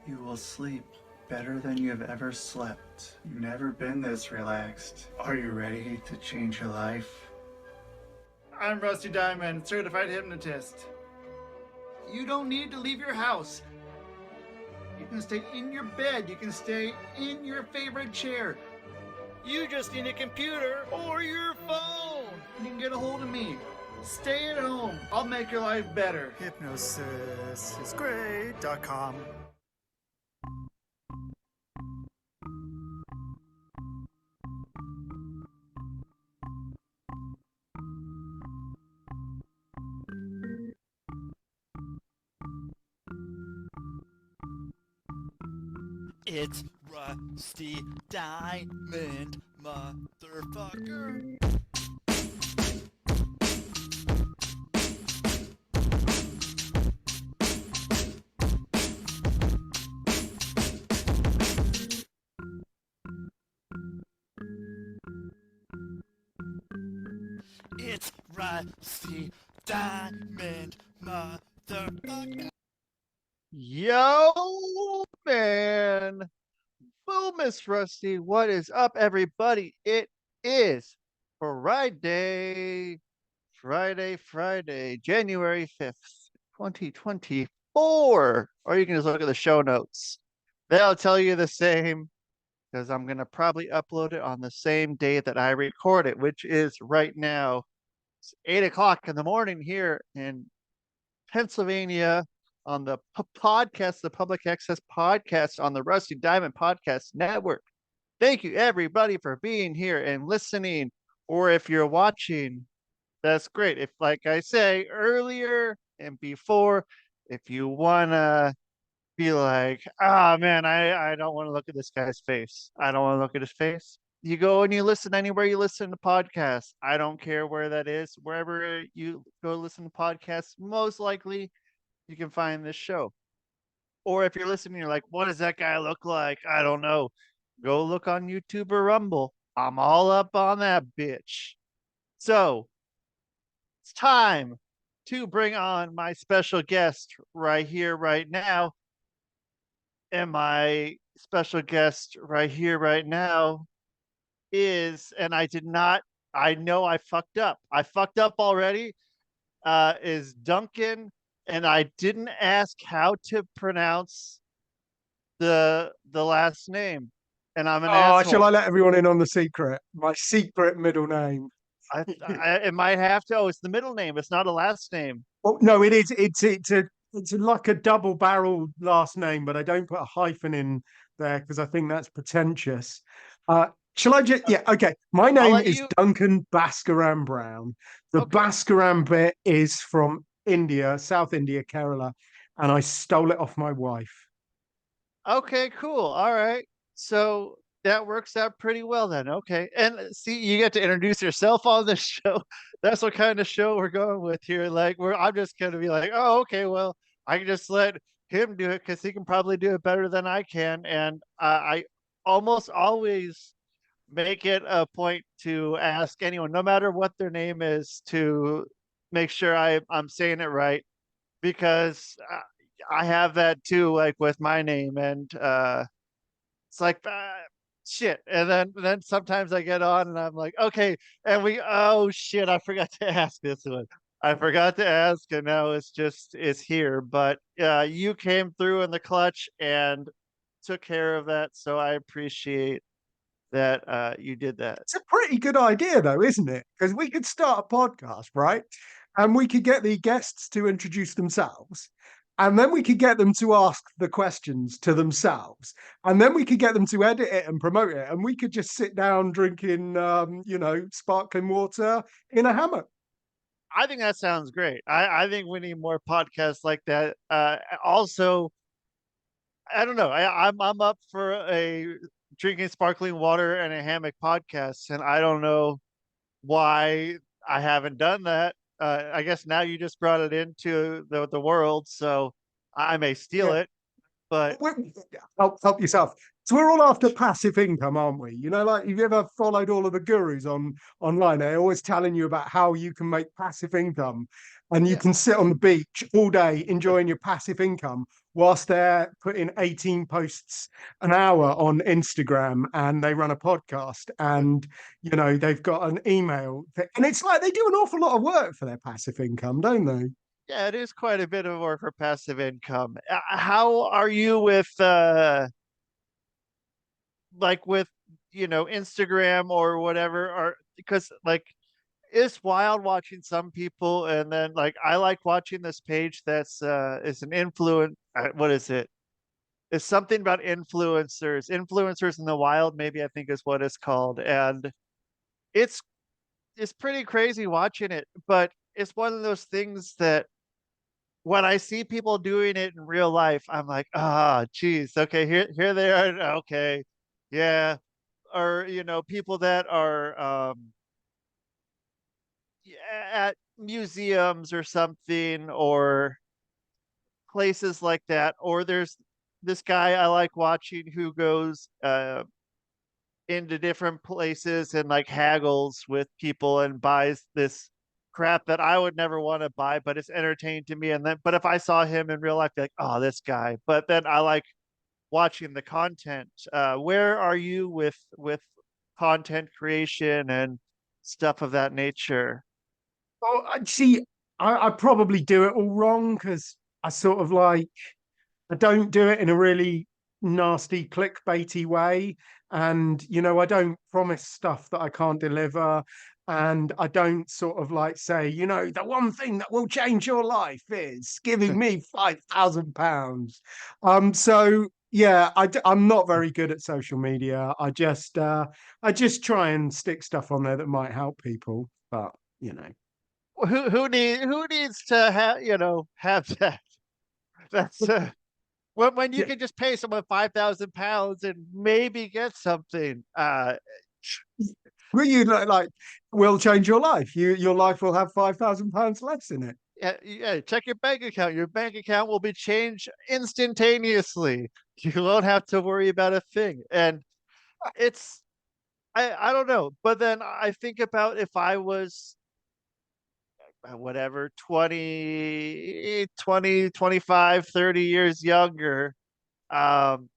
You will sleep better than you have ever slept. You've never been this relaxed. Are you ready to change your life? I'm Rusty Diamond, certified hypnotist. You don't need to leave your house. You can stay in your bed. You can stay in your favorite chair. You just need a computer or your phone. You can get a hold of me. Stay at home. I'll make your life better. Hypnosisisgreat.com. It's Rusty Diamond, motherfucker. It's Rusty Diamond, motherfucker. Yo, man. Boom, Miss Rusty. What is up, everybody? It is Friday, January 5th, 2024. Or you can just look at the show notes. They'll tell you the same because I'm going to probably upload it on the same day that I record it, which is right now. It's 8 o'clock in the morning here in Pennsylvania on the podcast, the Public Access Podcast on the Rusty Diamond Podcast Network. Thank you, everybody, for being here and listening. Or if you're watching, that's great. If, like I say earlier and before, if you want to be like, man, I don't want to look at this guy's face. I don't want to look at his face. You go and you listen anywhere you listen to podcasts. I don't care where that is. Wherever you go listen to podcasts, most likely you can find this show. Or if you're listening, you're like, what does that guy look like? I don't know. Go look on YouTube or Rumble. I'm all up on that bitch. So it's time to bring on my special guest right here, right now. And my special guest right here, right now is, and I know I fucked up. I fucked up already, is Duncan. And I didn't ask how to pronounce the last name. And I'm an asshole. Shall I let everyone in on the secret? My secret middle name. It might have to. Oh, it's the middle name. It's not a last name. Well, no, it is. It's like a double-barreled last name, but I don't put a hyphen in there because I think that's pretentious. Shall I just? Yeah, okay. My name is Duncan Bhaskaran Brown. The Bhaskaran bit is from India, South India, Kerala, and I stole it off my wife. Okay, cool. All right. So that works out pretty well then. Okay. And see, you get to introduce yourself on the show. That's what kind of show we're going with here. Like, I'm just going to be like, oh, okay, well, I can just let him do it because he can probably do it better than I can. And I almost always make it a point to ask anyone, no matter what their name is, to make sure I'm saying it right, because I have that too, like with my name, and it's like shit. And then sometimes I get on and I'm like, okay, and oh shit, I forgot to ask this one. I forgot to ask, and now it's here. But you came through in the clutch and took care of that, so I appreciate that you did that. It's a pretty good idea, though, isn't it? Because we could start a podcast, right? And we could get the guests to introduce themselves. And then we could get them to ask the questions to themselves. And then we could get them to edit it and promote it. And we could just sit down drinking, sparkling water in a hammock. I think that sounds great. I think we need more podcasts like that. Also, I don't know. I'm up for a drinking sparkling water and a hammock podcast, and I don't know why I haven't done that. I guess now you just brought it into the world, so I may steal it, but help yourself. So we're all after passive income, aren't we? You know, like, have you ever followed all of the gurus online? They're always telling you about how you can make passive income, and you can sit on the beach all day enjoying your passive income whilst they're putting 18 posts an hour on Instagram, and they run a podcast, and they've got an email and it's like they do an awful lot of work for their passive income, don't they? Yeah, it is quite a bit of work for passive income. How are you with like with Instagram or whatever? Or because like it's wild watching some people, and then like I like watching this page that's is an influence. What is it? It's something about influencers in the wild, maybe, I think is what it's called. And it's it's pretty crazy watching it, but it's one of those things that when I see people doing it in real life, I'm like, geez, okay, here they are. Okay, yeah. Or, people that are at museums or something, or places like that. Or there's this guy I like watching who goes into different places and like haggles with people and buys this crap that I would never want to buy, but it's entertaining to me. And then, but if I saw him in real life, I'd be like, oh, this guy. But then I like watching the content. Where are you with content creation and stuff of that nature? Oh, see, I probably do it all wrong because I sort of like I don't do it in a really nasty clickbaity way. And, I don't promise stuff that I can't deliver. And I don't sort of like say, the one thing that will change your life is giving me £5,000. So yeah, I'm not very good at social media. I just try and stick stuff on there that might help people. But, Who needs to have that? That's when you yeah. can just pay someone £5,000 and maybe get something. Will you like will change your life? Your life will have £5,000 less in it. Yeah, yeah, check your bank account. Your bank account will be changed instantaneously. You won't have to worry about a thing. And it's I don't know. But then I think about if I was whatever 25, 30 years younger, um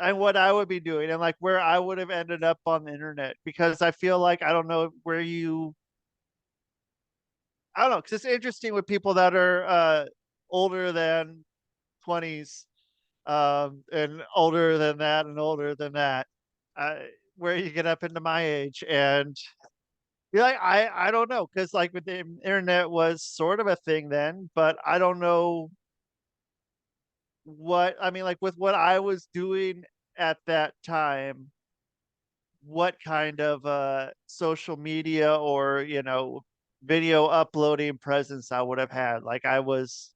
and what I would be doing and like where I would have ended up on the internet, because I feel like I don't know where you I don't know, because it's interesting with people that are older than 20s, and older than that and older than that, uh, where you get up into my age. And you're like, I don't know, because like with the internet was sort of a thing then, but I don't know what I mean, like with what I was doing at that time, what kind of social media or video uploading presence I would have had. Like I was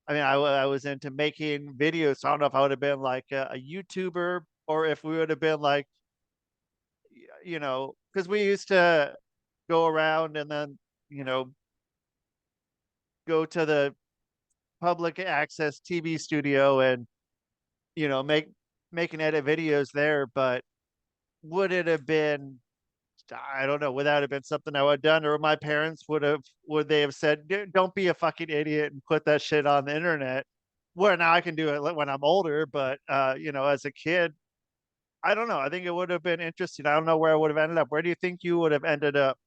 into making videos, so I don't know if I would have been like a YouTuber, or if we would have been like, because we used to go around and then you know go to the public access TV studio and make and edit videos there. But would it have been, I don't know, would that have been something I would have done? Or my parents would they have said, Don't be a fucking idiot and put that shit on the internet." Where now I can do it when I'm older, but as a kid, I don't know. I think it would have been interesting. I don't know where I would have ended up. Where do you think you would have ended up?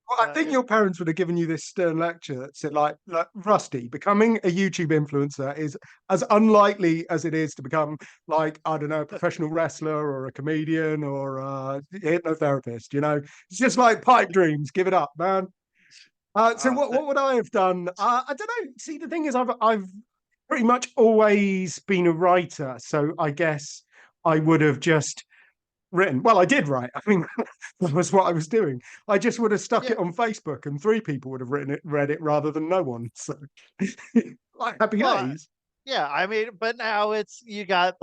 Well, I think If your parents would have given you this stern lecture that said, like Rusty, becoming a YouTube influencer is as unlikely as it is to become, like, I don't know, a professional wrestler or a comedian or a hypnotherapist. It's just like pipe dreams. Give it up, man. So uh, what would I have done? I don't know. See, the thing is, I've pretty much always been a writer, so I guess I would have just written. Well, I did write. I mean, that was what I was doing. I just would have stuck yeah, it on Facebook, and three people would have read it rather than no one. So, like happy well, days. yeah. I mean, but now it's you got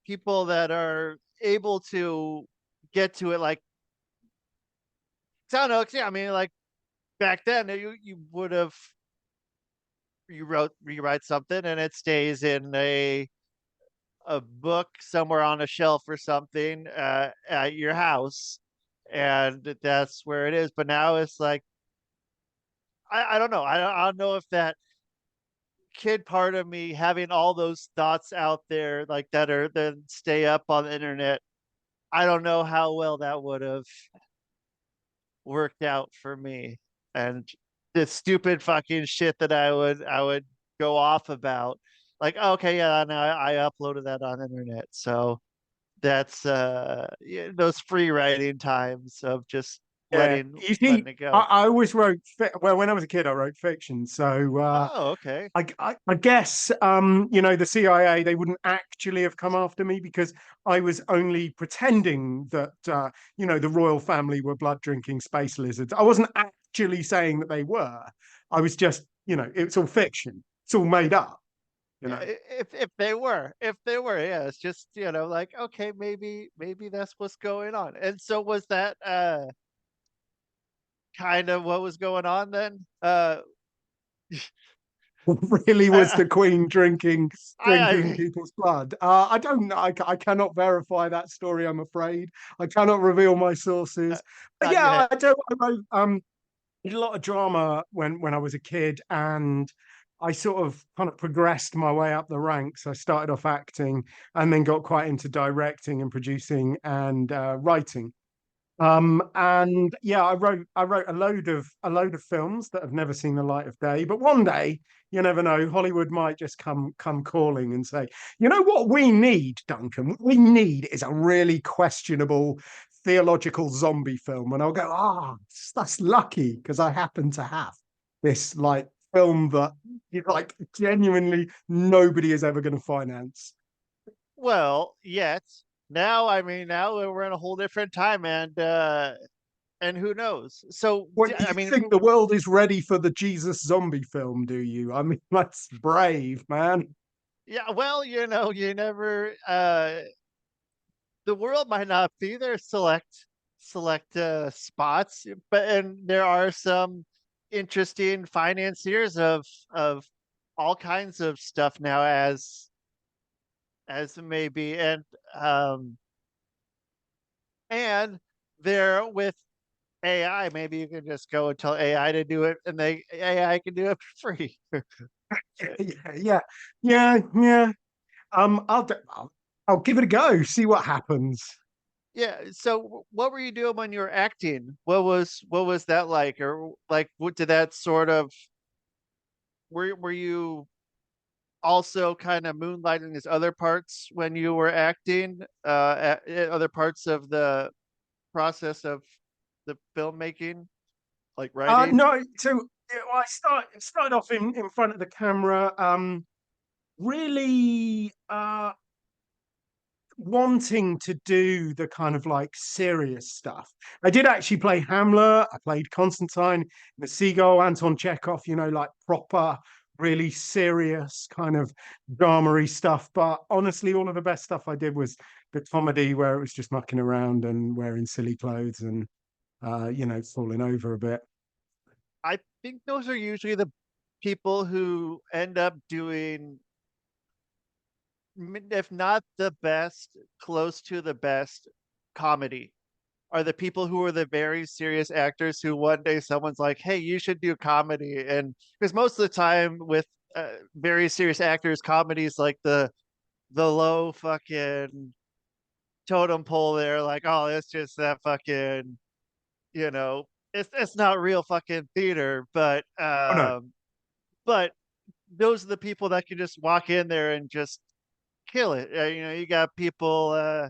people that are able to get to it. Like, I don't know. Yeah, I mean, like back then, you would have rewrite something and it stays in a book somewhere on a shelf or something at your house, and that's where it is. But now it's like I don't know. I don't know if that kid part of me having all those thoughts out there like that are then stay up on the internet. I don't know how well that would have worked out for me. And the stupid fucking shit that I would go off about. Like, okay, yeah, no, I uploaded that on the internet. So that's yeah, those free writing times of just Yeah, letting you see, letting it go. I always wrote well when I was a kid. I wrote fiction, so Oh, okay. I guess the CIA, they wouldn't actually have come after me because I was only pretending that the royal family were blood drinking space lizards. I wasn't actually saying that they were. I was just, it's all fiction. It's all made up. Yeah, if they were, yeah, it's just, like, okay, maybe that's what's going on. And so was that kind of what was going on then? Really was I the Queen drinking I people's blood. I don't know. I cannot verify that story. I'm afraid I cannot reveal my sources. But not yeah, yet. I do. I wrote did a lot of drama when I was a kid, and I sort of kind of progressed my way up the ranks. I started off acting, and then got quite into directing and producing and writing. And yeah, I wrote a load of films that have never seen the light of day. But one day, you never know, Hollywood might just come calling and say, you know what we need, Duncan? What we need is a really questionable theological zombie film. And I'll go, that's lucky because I happen to have this like film that like genuinely nobody is ever going to finance. Well, yet now, I mean, now we're in a whole different time, and who knows? So, What do I you mean, think the world is ready for the Jesus zombie film, do you? I mean, that's brave, man. yeah, well, you never the world might not be there select spots, but and there are some interesting financiers of all kinds of stuff now as it may be. Um and there with AI, maybe you can just go and tell AI to do it, and AI can do it for free. Yeah, yeah, yeah, yeah. I'll give it a go, see what happens. Yeah. So, what were you doing when you were acting? What was that like, or like what did that sort of were you also kind of moonlighting as other parts when you were acting, at other parts of the process of the filmmaking, like writing? No, so yeah, well, I started off in front of the camera, really wanting to do the kind of like serious stuff. I did actually play Hamlet. I played Constantine, the Seagull, Anton Chekhov, like proper, really serious kind of dramery stuff. But honestly, all of the best stuff I did was the comedy where it was just mucking around and wearing silly clothes and falling over a bit. I think those are usually the people who end up doing, if not the best, close to the best comedy, are the people who are the very serious actors who one day someone's like, hey, you should do comedy. And because most of the time with very serious actors, comedy is like the low fucking totem pole there, like, oh, it's just that fucking, you know, it's not real fucking theater, Oh no. but those are the people that can just walk in there and just kill it. You got people,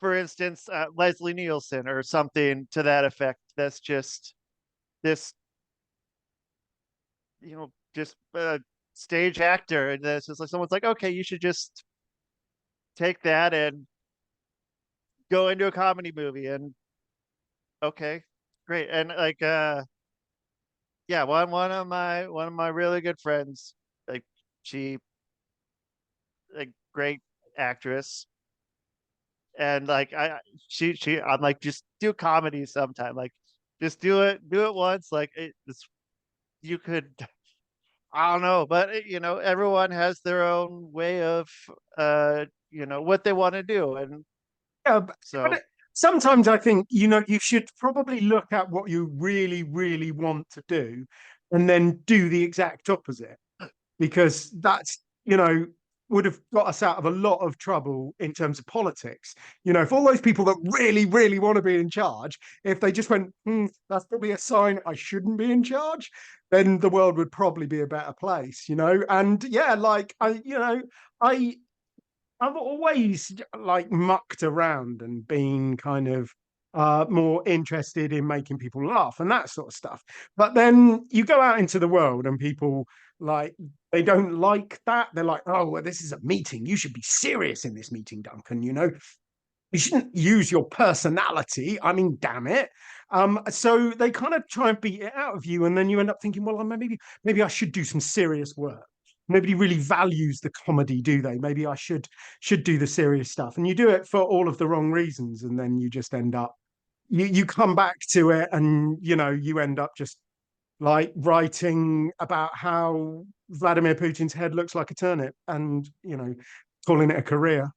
for instance, Leslie Nielsen or something to that effect. That's just this, just a stage actor, and that's just like someone's like, okay, you should just take that and go into a comedy movie, and okay, great, and like, yeah, one of my really good friends, like she, like great actress, and like I'm like, just do comedy sometime, like just do it once, like you could, I don't know, but everyone has their own way of what they want to do, and Yeah, but so sometimes I think, you should probably look at what you really, really want to do and then do the exact opposite. because that's, would have got us out of a lot of trouble in terms of politics. If all those people that really, really want to be in charge, if they just went, that's probably a sign I shouldn't be in charge, then the world would probably be a better place, And yeah, I've always like mucked around and been kind of more interested in making people laugh and that sort of stuff. But then you go out into the world and people like they don't like that. They're like, oh, well, this is a meeting. You should be serious in this meeting, Duncan. You shouldn't use your personality. I mean, damn it. So they kind of try and beat it out of you, and then you end up thinking, well, maybe I should do some serious work. Nobody really values the comedy, do they? Maybe I should do the serious stuff. And you do it for all of the wrong reasons, and then you just end up you come back to it, and you end up just like writing about how Vladimir Putin's head looks like a turnip, and calling it a career.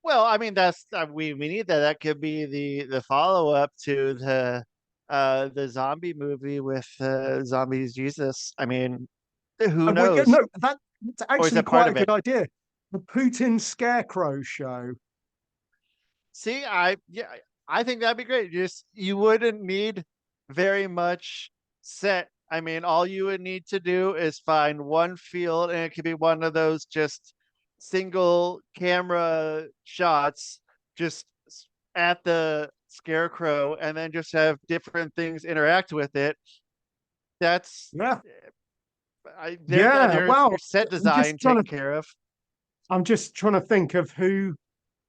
Well, I mean, that's we need that. That could be the follow up to the zombie movie with zombies Jesus. I mean, who knows? Well, no, that's Or is actually that part quite a of it? good idea. The Putin Scarecrow show. See, I think that'd be great. You wouldn't need very much set. I mean, all you would need to do is find one field, and it could be one of those just single camera shots, just at the scarecrow, and then just have different things interact with it. That's Yeah. there's Well, your set I'm design just trying taken to care of. I'm just trying to think of who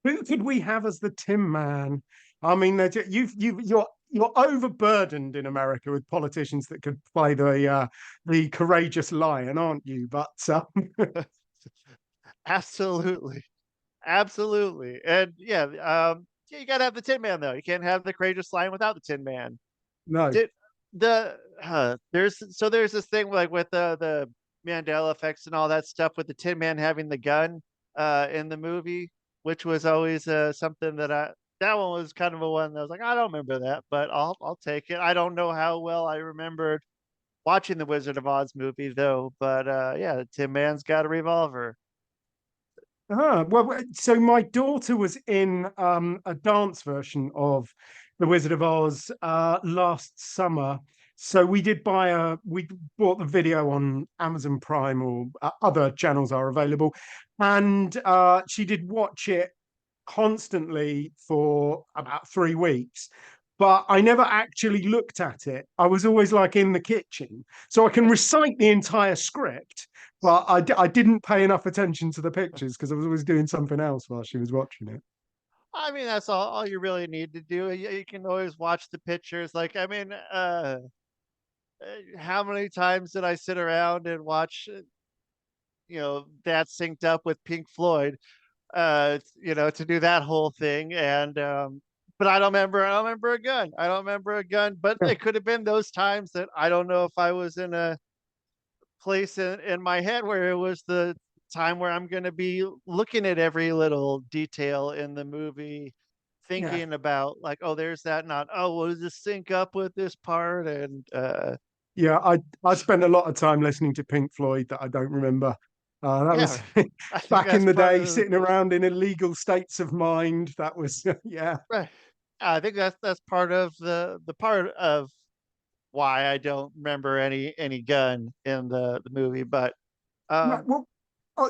could we have as the Tin Man? I mean, you're overburdened in America with politicians that could play the courageous lion, aren't you? But Absolutely. Absolutely. And yeah, you gotta have the Tin Man though. You can't have the courageous lion without the Tin Man. no. Did there's this thing like with the Mandela effects and all that stuff with the Tin Man having the gun in the movie, which was always something that one was kind of a one that I was like, I don't remember that, but I'll take it. I don't know how well I remembered watching the Wizard of Oz movie though, but yeah, the Tin Man's got a revolver. Well, so my daughter was in a dance version of The Wizard of Oz last summer. So we bought the video on Amazon Prime, or other channels are available, and she did watch it constantly for about 3 weeks. But I never actually looked at it. I was always like in the kitchen. So I can recite the entire script, but I didn't pay enough attention to the pictures because I was always doing something else while she was watching it. I mean, that's all you really need to do. You can always watch the pictures. Like, I mean, how many times did I sit around and watch, that synced up with Pink Floyd, to do that whole thing. And, but I don't remember a gun. I don't remember a gun, but it could have been those times that I don't know if I was in a place in my head where it was the time where I'm going to be looking at every little detail in the movie, Yeah. thinking about like, oh, there's that not, oh, well, does this sync up with this part? And Yeah, I spent a lot of time listening to Pink Floyd that I don't remember. That yeah, was I think back in that's the part day, of sitting around in illegal states of mind. That was, yeah. right. I think that's part of the part of why I don't remember any gun in the movie. But Yeah, well,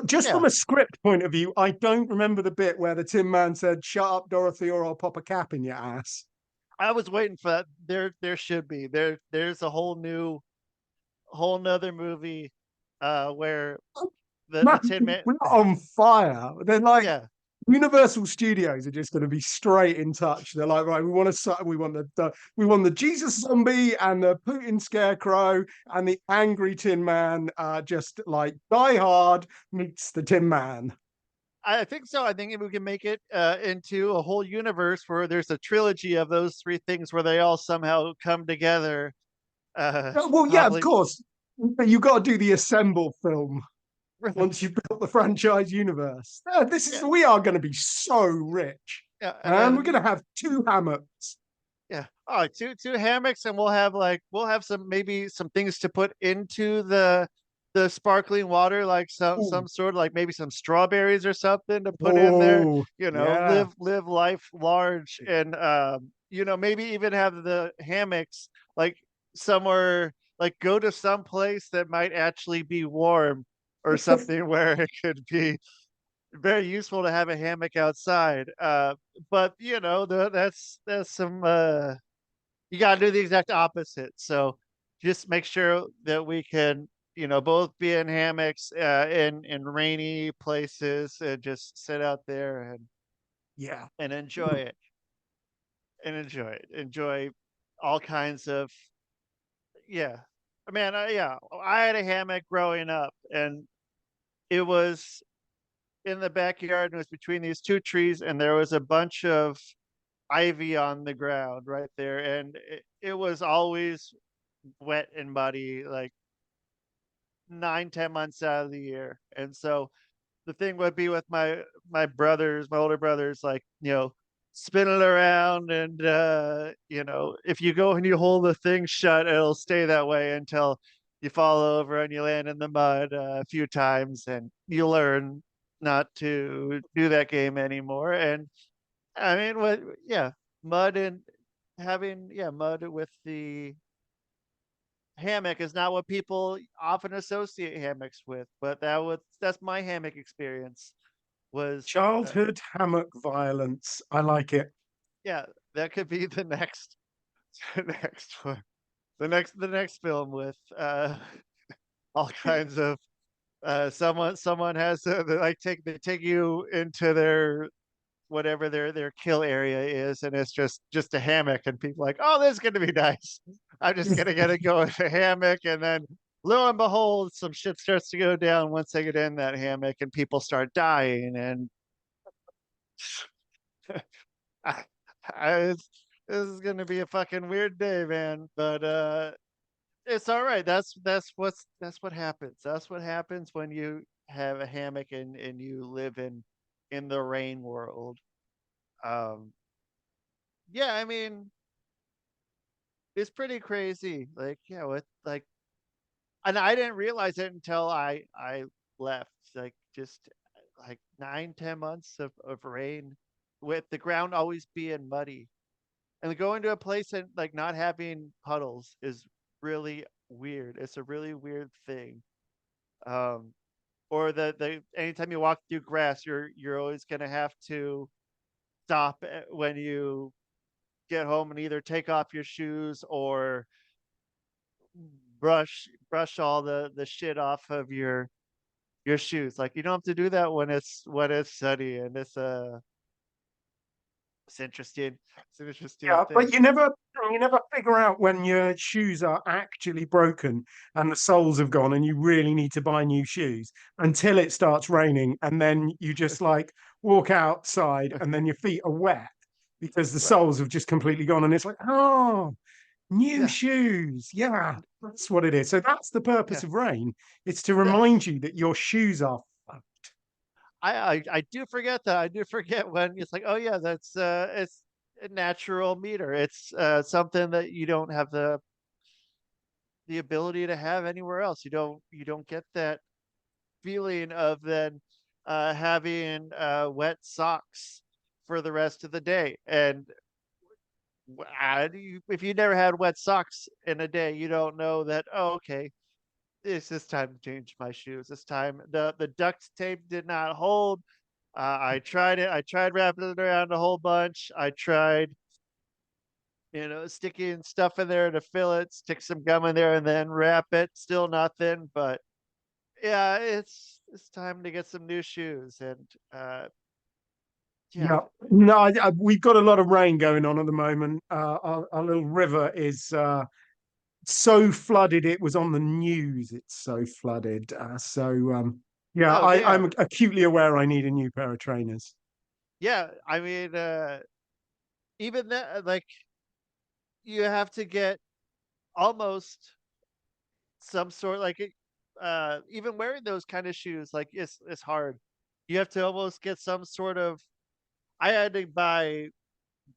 just yeah, from a script point of view, I don't remember the bit where the Tin Man said, "Shut up, Dorothy, or I'll pop a cap in your ass." I was waiting for that. There should be there's a whole nother movie where the Man, Tin Man, we're not on fire. They're like yeah, Universal Studios are just going to be straight in touch. They're like, right, we want the Jesus zombie and the Putin scarecrow and the angry Tin Man. Just like Die Hard meets the Tin Man. I think so. I think we can make it into a whole universe where there's a trilogy of those three things where they all somehow come together. Well, yeah, of Probably, course. You got to do the assemble film once you've built the franchise universe. yeah, We are going to be so rich, yeah, and and we're then going to have 2 hammocks. yeah, all right, two hammocks, and we'll have some maybe some things to put into the the sparkling water, like some Ooh. sort of like maybe some strawberries or something to put in there. Oh, You know, yeah. live life large, and maybe even have the hammocks like somewhere, like go to some place that might actually be warm or something where it could be very useful to have a hammock outside. But that's some you got to do the exact opposite. So just make sure that we can, both be in hammocks in rainy places and just sit out there Yeah. and enjoy it Enjoy all kinds of, yeah. Man, I had a hammock growing up, and it was in the backyard, and it was between these two trees, and there was a bunch of ivy on the ground right there, and it was always wet and muddy, like 9, 10 months out of the year. And so the thing would be with my older brothers, like, spinning around, and if you go and you hold the thing shut, it'll stay that way until you fall over and you land in the mud a few times, and you learn not to do that game anymore. And I mean, what, yeah, mud and mud with the hammock is not what people often associate hammocks with, but that's my hammock experience. Was Childhood hammock violence. I like it. Yeah, that could be the next the next one. The next film with all kinds of someone has they take you into their whatever their kill area is, and it's just a hammock, and people like, oh, this is gonna be nice. I'm just gonna get to go in a hammock, and then lo and behold, some shit starts to go down once they get in that hammock, and people start dying, and I, this is gonna be a fucking weird day, man. But it's all right. That's what happens. That's what happens when you have a hammock and you live in the rain world. Um, yeah, I mean, it's pretty crazy. Like, yeah, with like, and I didn't realize it until I left. Like, just like 9, 10 months of rain, with the ground always being muddy, and going to a place and like not having puddles is really weird. It's a really weird thing. Um, or the anytime you walk through grass, you're always gonna have to stop when you get home and either take off your shoes or brush all the shit off of your shoes. Like, you don't have to do that when it's sunny, and it's interesting. It's an interesting Yeah, thing. but you never figure out when your shoes are actually broken and the soles have gone and you really need to buy new shoes until it starts raining, and then you just like walk outside and then your feet are wet because the Right. soles have just completely gone, and it's like, oh, new Yeah. shoes. Yeah, that's what it is. So that's the Yeah. purpose of rain. It's to Yeah. remind you that your shoes are fucked. I do forget that. I do forget when it's like, oh yeah, it's a natural meter. It's something that you don't have the ability to have anywhere else. You don't get that feeling of then having wet socks for the rest of the day. And if you never had wet socks in a day, you don't know that, oh, okay, it's this time to change my shoes. This time the duct tape did not hold. I tried it. I tried wrapping it around a whole bunch. I tried, sticking stuff in there to fill it, stick some gum in there, and then wrap it. Still nothing. But yeah, it's time to get some new shoes. And yeah. Yeah, no, we've got a lot of rain going on at the moment. Our little river is so flooded. It was on the news. It's so flooded. Yeah, Oh I'm damn. acutely aware I need a new pair of trainers. Yeah. I mean, even that, like, you have to get almost some sort, like, even wearing those kind of shoes, like, it's hard. You have to almost get some sort of. I had to buy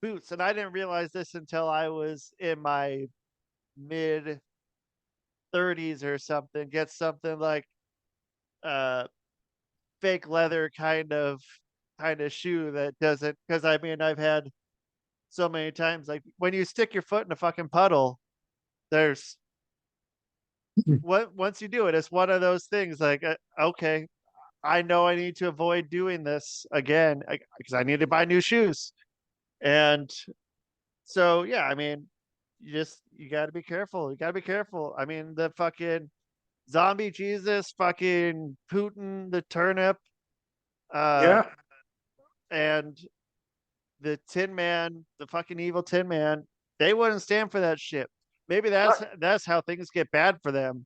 boots, and I didn't realize this until I was in my mid 30s or something, gets something like uh fake leather kind of shoe that doesn't, because I mean I've had so many times like when you stick your foot in a fucking puddle, there's what once you do it, it's one of those things like okay, I know I need to avoid doing this again because I need to buy new shoes. And so yeah, I mean, you got to be careful. You got to be careful. I mean, the fucking zombie Jesus, fucking Putin, the turnip, uh, Yeah. and the Tin Man, the fucking evil Tin Man, they wouldn't stand for that shit. Maybe that's how things get bad for them.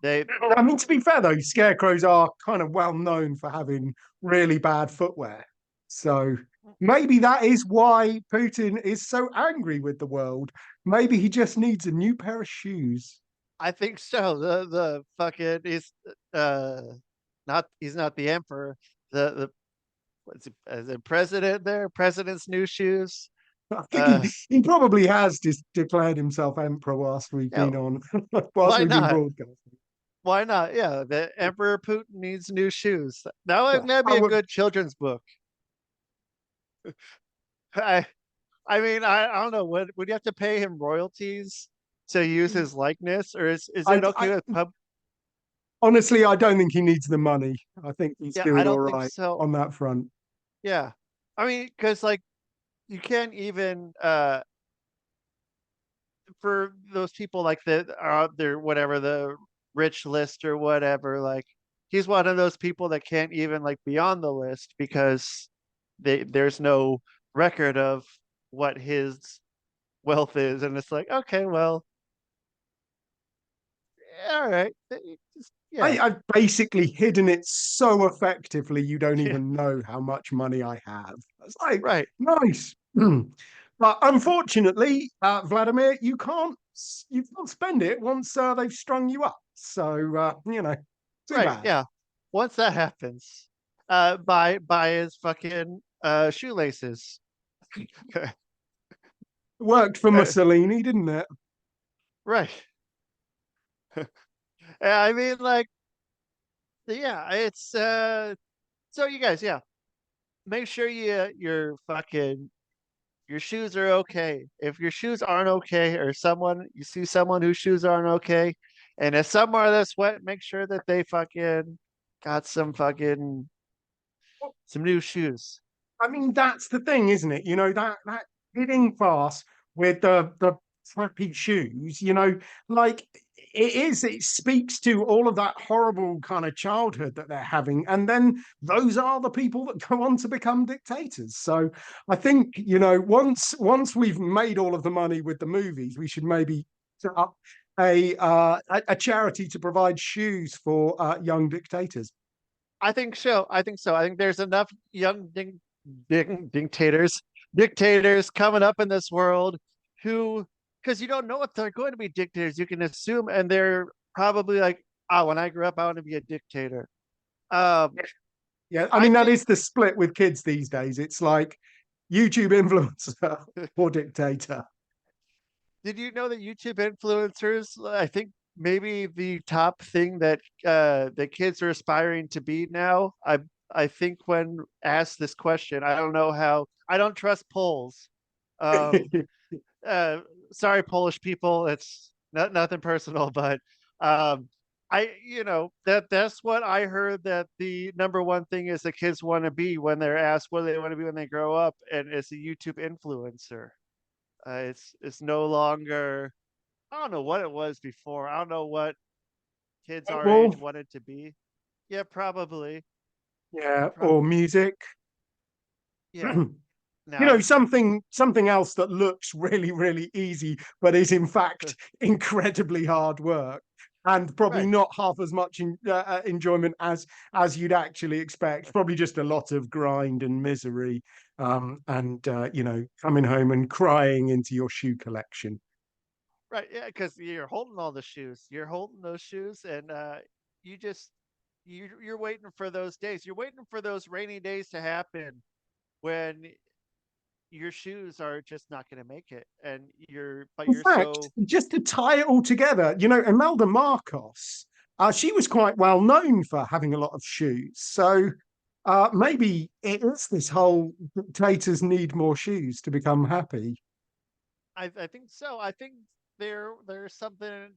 They I mean, to be fair though, scarecrows are kind of well known for having really bad footwear. So maybe that is why Putin is so angry with the world. Maybe he just needs a new pair of shoes. I think so. The fucking uh not he's not the emperor. The what's it, as a president there, president's new shoes. I think Uh he probably has just declared himself emperor whilst we've yeah, been on, whilst why we've been not? broadcasting. Why not? Yeah, the Emperor Putin needs new shoes. That'd I be a would, good children's book. I I mean, I don't know. Would you have to pay him royalties to use his likeness, or is it I okay with pub? honestly, I don't think he needs the money. I think he's Yeah, I doing all don't think right so. on that front. Yeah, I mean, because like you can't even for those people like that are they're whatever the rich list or whatever. Like he's one of those people that can't even like be on the list because there's no record of what his wealth is, and it's like okay, well, all right, yeah, I've basically hidden it so effectively you don't yeah, even know how much money I have. It's like, right. nice. But unfortunately, Vladimir, you can't spend it once they've strung you up. So too Right, bad. yeah. Once that happens, buy his fucking shoelaces. Worked for Uh, Mussolini, didn't it? right. Yeah, I mean, like, yeah, it's so you guys, yeah, make sure your shoes are okay. If your shoes aren't okay, or someone you see someone whose shoes aren't okay, and if somewhere that's wet, make sure that they fucking got some new shoes. I mean, that's the thing, isn't it? That hitting fast with the crappy shoes, like it speaks to all of that horrible kind of childhood that they're having. And then those are the people that go on to become dictators. So I think, once we've made all of the money with the movies, we should maybe set up a charity to provide shoes for young dictators. I think so. I think so. I think there's enough young dictators coming up in this world who, because you don't know if they're going to be dictators, you can assume, and they're probably like, oh, when I grew up, I want to be a dictator. Um, Yeah, I I mean that think. is the split with kids these days. It's like YouTube influencer or dictator. Did you know that YouTube influencers? I think maybe the top thing that the kids are aspiring to be now. I think when asked this question, I don't know how. I don't trust polls. Um, uh, sorry, Polish people. It's nothing personal, but um, that's what I heard that the number one thing is the kids want to be when they're asked what do they want to be when they grow up, and it's a YouTube influencer. It's no longer. I don't know what it was before. I don't know what kids our age Well, wanted to be. Yeah, probably. yeah, Prob or music. yeah. Now, Something else that looks really, really easy, but is in fact incredibly hard work and probably right. not half as much enjoyment as you'd actually expect. Probably just a lot of grind and misery, and coming home and crying into your shoe collection. Right, yeah, because you're holding all the shoes. You're holding those shoes, and you just you're waiting for those days. You're waiting for those rainy days to happen when your shoes are just not going to make it, and In you're fact, so. just to tie it all together, Imelda Marcos, she was quite well known for having a lot of shoes. So maybe it is this whole dictators need more shoes to become happy. I think so. I think there's something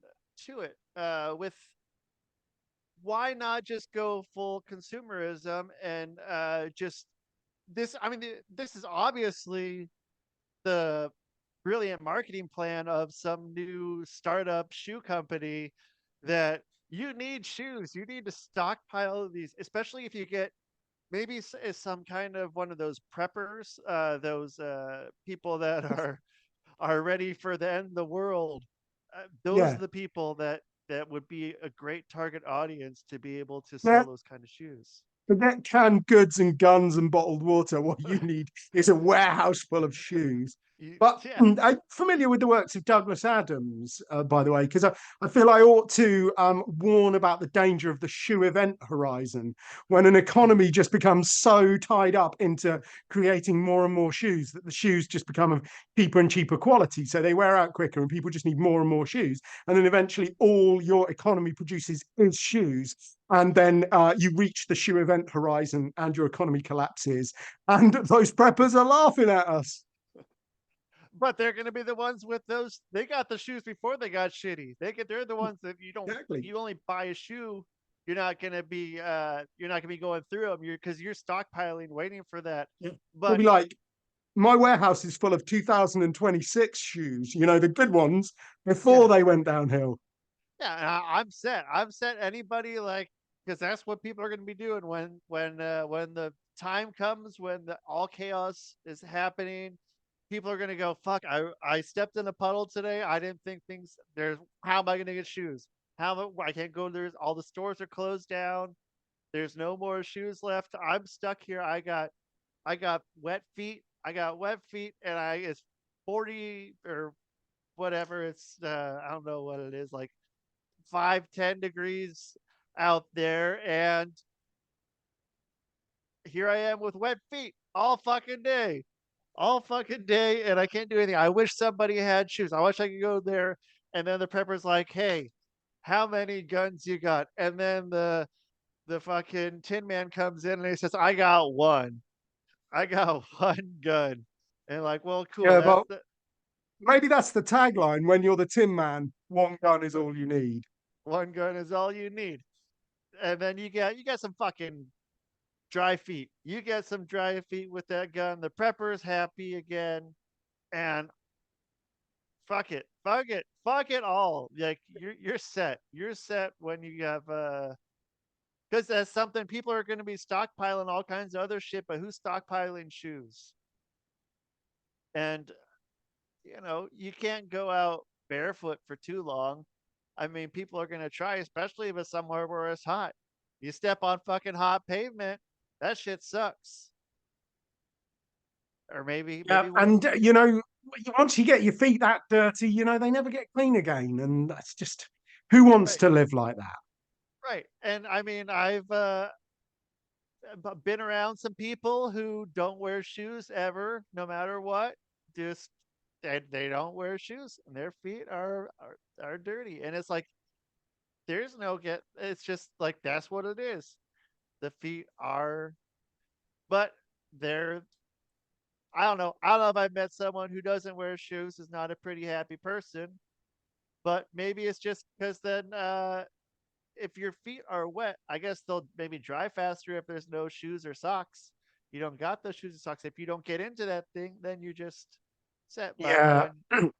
to it. With why not just go full consumerism and just this? I mean, this is obviously the brilliant marketing plan of some new startup shoe company that you need shoes. You need to stockpile these, especially if you get maybe some kind of one of those preppers, those people that are ready for the end of the world. Those Yeah. are the people that would be a great target audience to be able to Yeah. sell those kind of shoes. Forget canned goods and guns and bottled water. What you need is a warehouse full of shoes. But Yeah. I'm familiar with the works of Douglas Adams, by the way, because I feel I ought to warn about the danger of the shoe event horizon when an economy just becomes so tied up into creating more and more shoes that the shoes just become of cheaper and cheaper quality. So they wear out quicker and people just need more and more shoes. And then eventually all your economy produces is shoes. And then you reach the shoe event horizon and your economy collapses. And those preppers are laughing at us. But they're going to be the ones with those. They got the shoes before they got shitty. They're the ones that Exactly. you only buy a shoe. You're not going to be going through them. Because you're stockpiling, waiting for that. Yeah. We'll But be like, my warehouse is full of 2026 shoes, the good ones, before they went downhill. yeah, I'm set. I'm set. Anybody like, because that's what people are going to be doing when the time comes when all chaos is happening. People are going to go, fuck, I stepped in a puddle today. I didn't think things there's how am I going to get shoes? I can't go there's all the stores are closed down. There's no more shoes left. I'm stuck here. I got wet feet. I got wet feet and it's 40 or whatever. It's I don't know what it is, like 5-10 degrees out there, and here I am with wet feet all fucking day, and I can't do anything. I wish somebody had shoes. I wish I could go there, and then the prepper's like, "Hey, how many guns you got?" And then the fucking Tin Man comes in and he says, "I got one. I got one gun." And like, well, cool. Yeah, but maybe that's the tagline when you're the Tin Man, one gun is all you need. One gun is all you need. And then you got some fucking dry feet. You get some dry feet with that gun. The prepper's happy again, and fuck it all. Like you're set. You're set when you have because that's something people are going to be stockpiling all kinds of other shit. But who's stockpiling shoes? And you can't go out barefoot for too long. I mean, people are going to try, especially if it's somewhere where it's hot. You step on fucking hot pavement, that shit sucks. Or Yeah, maybe and once you get your feet that dirty, they never get clean again, and that's just who wants right, to live like that? right. And I mean, I've been around some people who don't wear shoes ever, no matter what. Just they don't wear shoes, and their feet are dirty, and it's like there's no get. It's just like that's what it is. The feet are, but they're I don't know. I don't know if I've met someone who doesn't wear shoes is not a pretty happy person, but maybe it's just because then if your feet are wet, I guess they'll maybe dry faster if there's no shoes or socks. You don't got those shoes and socks. If you don't get into that thing, then you just set. But Yeah, when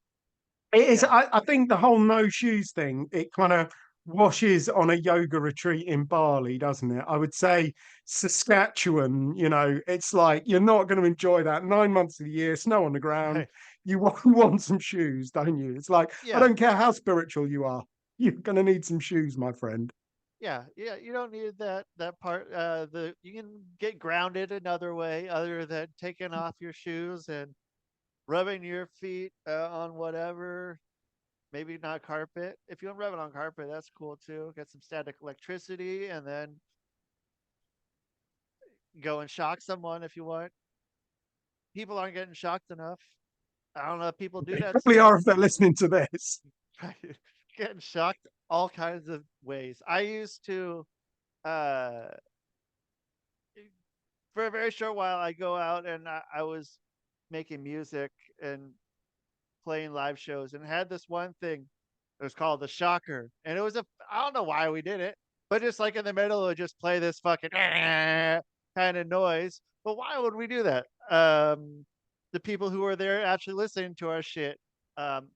it is. yeah, I think the whole no shoes thing, it kind of washes on a yoga retreat in Bali, doesn't it? I would say Saskatchewan, it's like you're not going to enjoy that 9 months of the year, snow on the ground. right, You want some shoes, don't you? It's like, I yeah, don't care how spiritual you are, you're going to need some shoes, my friend. yeah. You don't need that part. The you can get grounded another way other than taking off your shoes and rubbing your feet on whatever. Maybe not carpet. If you want to rub it on carpet, that's cool too. Get some static electricity and then go and shock someone if you want. people aren't getting shocked enough. I don't know if people do They that probably still. are if they're listening to this. Getting shocked all kinds of ways. I used to, uh, for a very short while, I go out and I was making music and playing live shows and had this one thing. It was called the shocker, and it was I don't know why we did it, but just like in the middle, it would just play this fucking kind of noise. But why would we do that? The people who are there actually listening to our shit,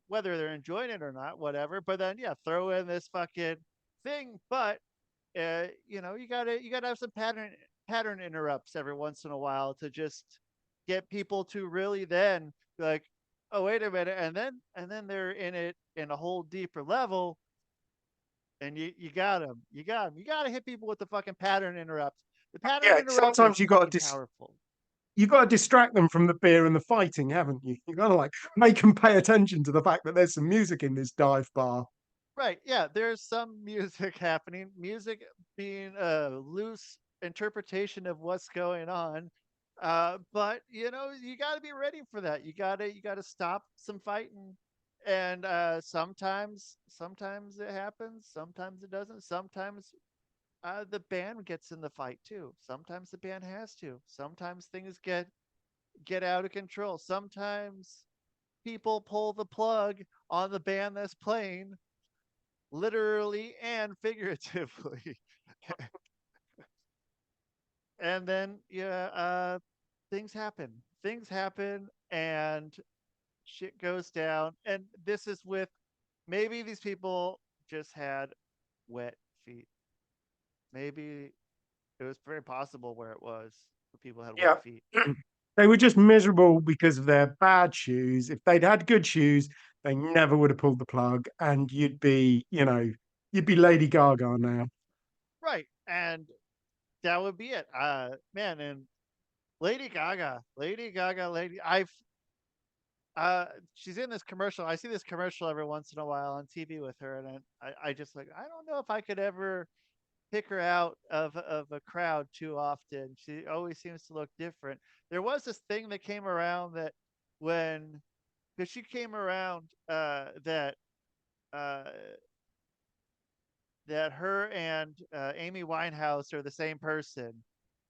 whether they're enjoying it or not, whatever. But then yeah, throw in this fucking thing. But you gotta have some pattern interrupts every once in a while to just get people to really then be like, oh wait a minute, and then they're in it in a whole deeper level, and you got them, you got to hit people with the fucking pattern interrupt. The pattern Yeah, interrupt is sometimes fucking powerful. you got to distract them from the beer and the fighting, haven't you? You got to like make them pay attention to the fact that there's some music in this dive bar. Right. Yeah. There's some music happening. Music being a loose interpretation of what's going on. But you got to be ready for that. You gotta stop some fighting. And sometimes it happens. Sometimes it doesn't. Sometimes the band gets in the fight too. Sometimes the band has to. Sometimes things get out of control. Sometimes people pull the plug on the band that's playing, literally and figuratively. And then things happen and shit goes down. And this is with, maybe these people just had wet feet. Maybe it was very possible where it was where people had wet Yeah. feet. They were just miserable because of their bad shoes. If they'd had good shoes, they never would have pulled the plug, and you'd be Lady Gaga now. Right. And that would be it. Man, and Lady Gaga, I've she's in this commercial. I see this commercial every once in a while on TV with her, and I just like, I don't know if I could ever pick her out of a crowd too often. She always seems to look different. There was this thing that came around that when because she came around uh that her and Amy Winehouse are the same person.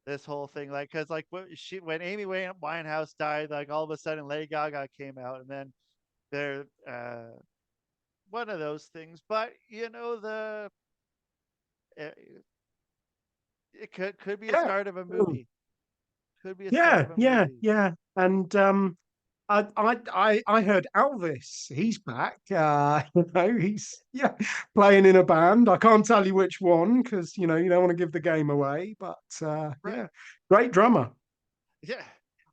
This whole thing, like, because like when Amy Winehouse died, like all of a sudden Lady Gaga came out, and then they're one of those things. But it, it could be a Yeah. start of a Mm. movie. Could be a start Yeah, of a yeah, movie. yeah. And I heard Elvis. He's back. He's playing in a band. I can't tell you which one because you don't want to give the game away. But Right. great drummer. Yeah.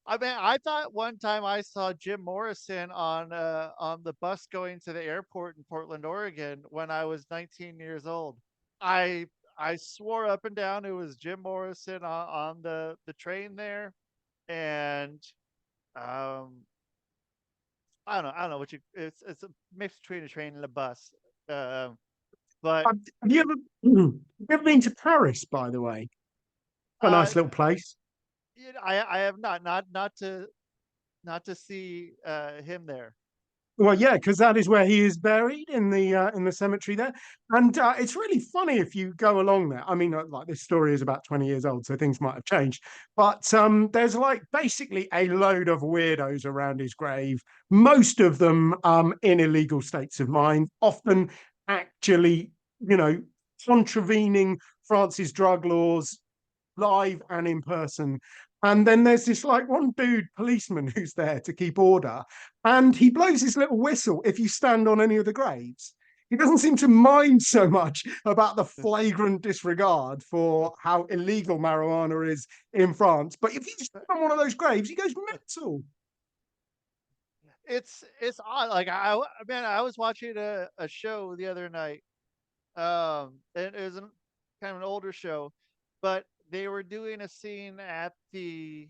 I mean, I thought one time I saw Jim Morrison on the bus going to the airport in Portland, Oregon when I was 19 years old. I I swore up and down it was Jim Morrison on the train there, and um I don't know what you it's a mix between a train and a bus. Um, but Have you ever been to Paris, by the way? A uh, nice little place. I have not to see him there. Well, yeah, because that is where he is buried in the cemetery there, and it's really funny if you go along there. I mean, like this story is about 20 years old, so things might have changed. But there's like basically a load of weirdos around his grave. Most of them in illegal states of mind, often actually, contravening France's drug laws, live and in person. And then there's this like one dude policeman who's there to keep order, and he blows his little whistle if you stand on any of the graves. He doesn't seem to mind so much about the flagrant disregard for how illegal marijuana is in France. But if you stand on one of those graves, he goes mental. It's odd. Like man, I was watching a show the other night. And it was kind of an older show, but they were doing a scene at the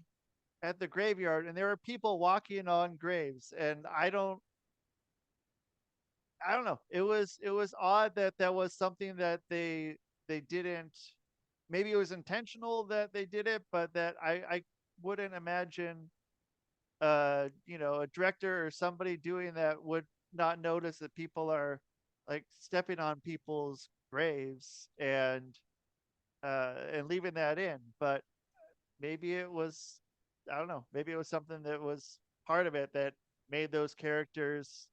graveyard, and there were people walking on graves, and I don't know. It was odd that that was something that they didn't. Maybe it was intentional that they did it, but that I wouldn't imagine you know, a director or somebody doing that would not notice that people are like stepping on people's graves and leaving that in. But maybe it was, I don't know, maybe it was something that was part of it that made those characters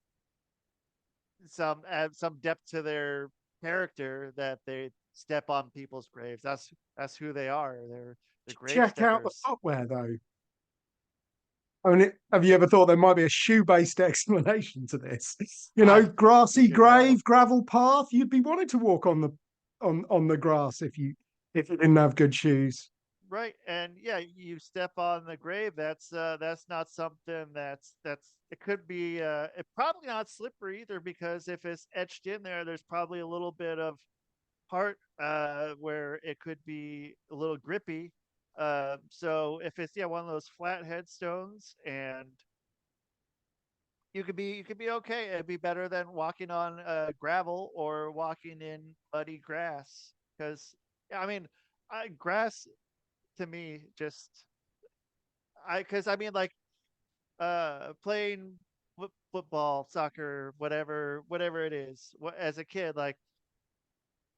some add some depth to their character, that they step on people's graves. That's who they are. They're the grave Check out the steppers. footwear, though. I mean, have you ever thought there might be a shoe-based explanation to this? You know, I grassy freaking know. grave, gravel path. You'd be wanting to walk on the on the grass if you didn't have good shoes. Right. And yeah, you step on the grave. That's not something that's it could be it probably not slippery either, because if it's etched in there, there's probably a little bit of part where it could be a little grippy. So if it's, yeah, one of those flat headstones, and you could be okay. It'd be better than walking on gravel or walking in muddy grass. Because yeah, I mean, grass to me just because I mean, like playing football, soccer, whatever it is. As a kid, like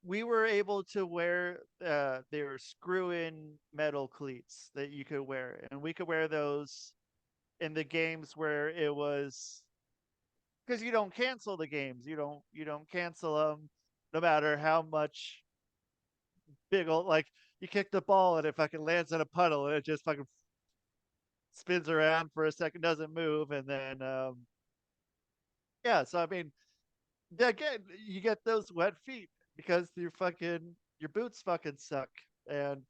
we were able to wear they were screw-in metal cleats that you could wear, and we could wear those in the games where it was, because you don't cancel the games, you don't cancel them no matter how much big old, like, you kick the ball and it fucking lands in a puddle and it just fucking spins around for a second, doesn't move, and then yeah. So I mean, yeah, again, you get those wet feet because your boots fucking suck, and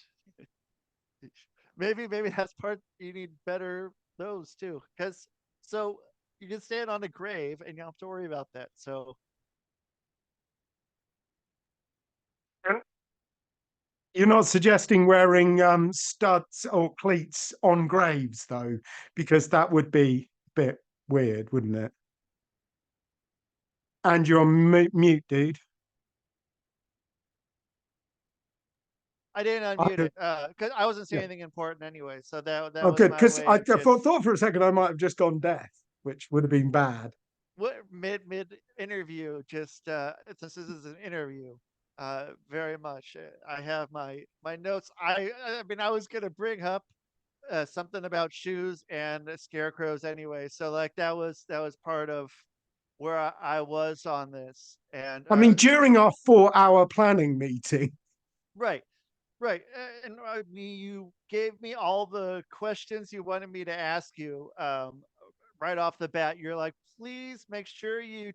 maybe that's part, you need better those too, because so you can stand on a grave and you don't have to worry about that. So You're not suggesting wearing studs or cleats on graves, though, because that would be a bit weird, wouldn't it? And you're on mute, dude. I didn't unmute Okay, it because I wasn't saying yeah. anything important anyway. So that Oh, was good, my because way I of just thought for a second I might have just gone deaf, which would have been bad. what mid interview. Just since this is an interview, very much. I have my notes. I mean, I was gonna bring up something about shoes and scarecrows anyway. So like that was part of where I was on this, and I mean, during our 4-hour planning meeting, right. Right. And you gave me all the questions you wanted me to ask you right off the bat. You're like, please make sure you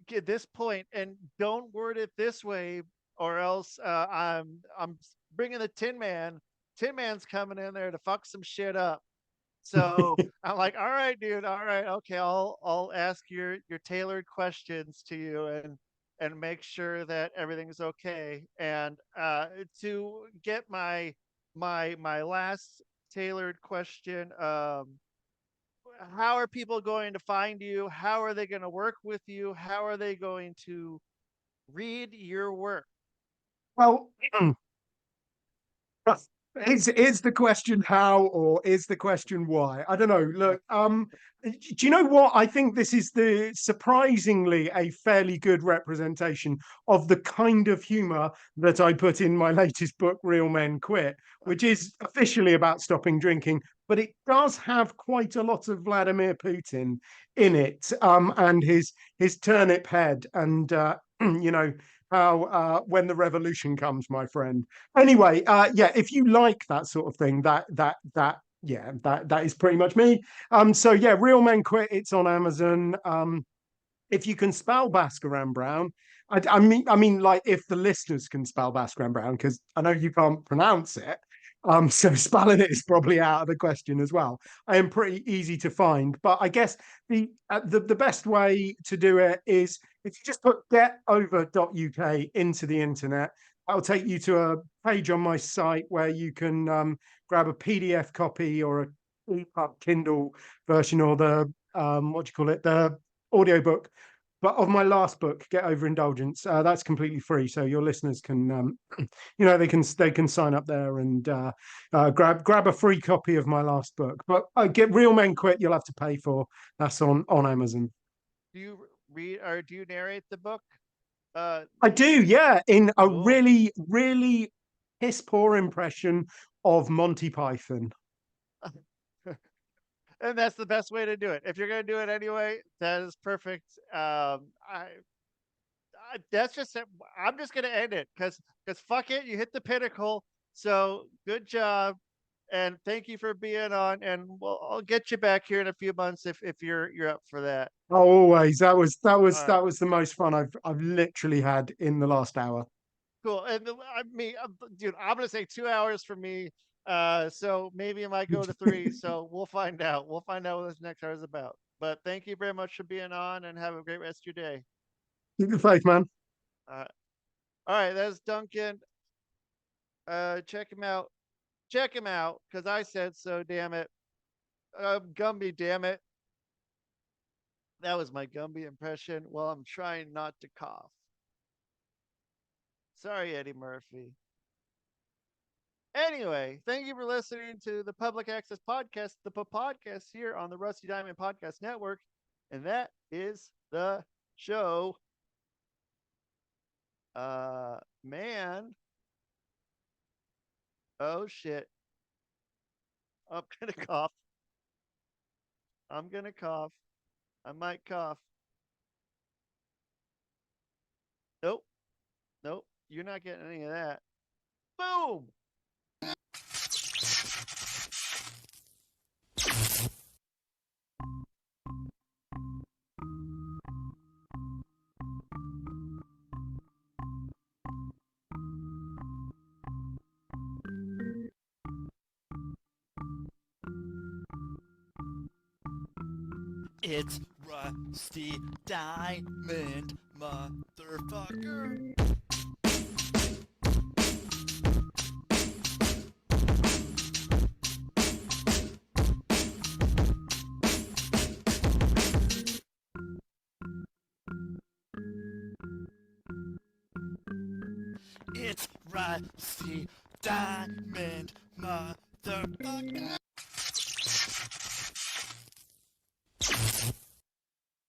get this point and don't word it this way, or else I'm bringing the Tin Man. Tin Man's coming in there to fuck some shit up. So I'm like, all right, dude, all right, okay, I'll ask your tailored questions to you and make sure that everything's okay. And to get my last tailored question, how are people going to find you? How are they going to work with you? How are they going to read your work? well, is the question how, or is the question why? I don't know. Look, do you know what? I think this is the surprisingly a fairly good representation of the kind of humor that I put in my latest book, Real Men Quit, which is officially about stopping drinking, but it does have quite a lot of Vladimir Putin in it, and his turnip head, and you know how when the revolution comes, my friend. Anyway, yeah, if you like that sort of thing, that is pretty much me. So yeah, Real Men Quit. It's on Amazon. If you can spell Bhaskaran Brown, I mean, like if the listeners can spell Bhaskaran Brown, because I know you can't pronounce it. So spelling it is probably out of the question as well. I am pretty easy to find, but I guess the best way to do it is if you just put getover.uk into the internet. That'll take you to a page on my site where you can grab a PDF copy or a EPUB Kindle version, or the what do you call it, the audiobook but of my last book, Get Over Indulgence, that's completely free, so your listeners can, they can sign up there and grab a free copy of my last book. But Get Real Men Quit, you'll have to pay for. That's on Amazon. Do you read or do you narrate the book? I do, yeah, in a Cool. really, really piss poor impression of Monty Python. And that's the best way to do it. If you're gonna do it anyway, that is perfect. That's just it. I'm just gonna end it because fuck it, you hit the pinnacle. So good job, and thank you for being on. And I'll get you back here in a few months if you're up for that. Oh, always. That was right. that was the most fun I've literally had in the last hour. Cool. And dude, I'm gonna say 2 hours for me. So maybe it might go to 3. So we'll find out. We'll find out what this next hour is about. But thank you very much for being on, and have a great rest of your day. Keep the faith, man. All right, that's Duncan. Check him out. Check him out, because I said so. Damn it. Gumby, damn it. That was my Gumby impression. Well, I'm trying not to cough. Sorry, Eddie Murphy. Anyway, thank you for listening to the Public Access Podcast, the podcast here on the Rusty Diamond Podcast Network. And that is the show. Man. Oh, shit. I'm going to cough. I'm going to cough. I might cough. Nope. Nope. You're not getting any of that. Boom. It's Rusty Diamond, motherfucker. It's Rusty Diamond, motherfucker.